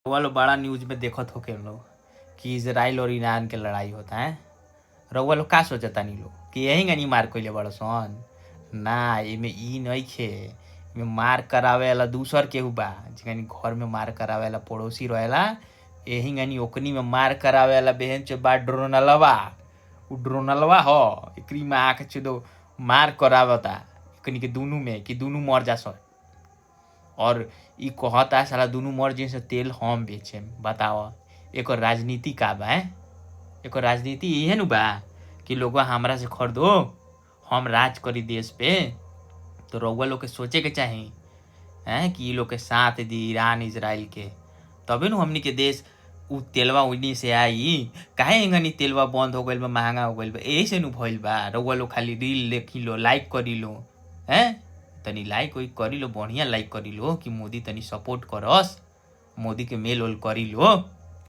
वो लोग बड़ा न्यूज में देखत हो के लोग कि इजराइल और ईरान के लड़ाई होता है। रउआ लोग का सोचता नी लोग कि यही गनी मार कइले बड़ सन ना। एमे ई नइखे, एमे मार करावे वाला दूसर केहू बा। जिगनी घर में मार करावे वाला पड़ोसी रहेला, यही गनी ओकनी में मार करावे वाला बेहन चो बा ड्रोनलवा। उ ड्रोनलवा हो एकरी में आके चो मार करावता एकनी के दुनू में कि दुनू मर जा सन। और ई कहता साला दुनू मर जे से तेल हम बेचे। बताओ एक राजनीति का बा? एक राजनीति इहे नु बा कि लोग हमरा से खरीदो, हम राज करी देश पे। तो रउआ लोग के सोचे के चाही कि ई लोग के साथ दी ईरान इजराइल के, तबे नु हमनी के देश उ तेलवा उन्हीं से आई। काहे इंगनी तेलवा बंद हो गइल बा, महंगा हो गइल बा? यही से नु भइल बा। रउआ लोग खाली रील देखी लो, लाइक करी लो। तनी लाइक ओइक करी लो, बढ़िया लाइक करी लो कि मोदी तनी सपोर्ट करस, मोदी के मेल ओल करी लो।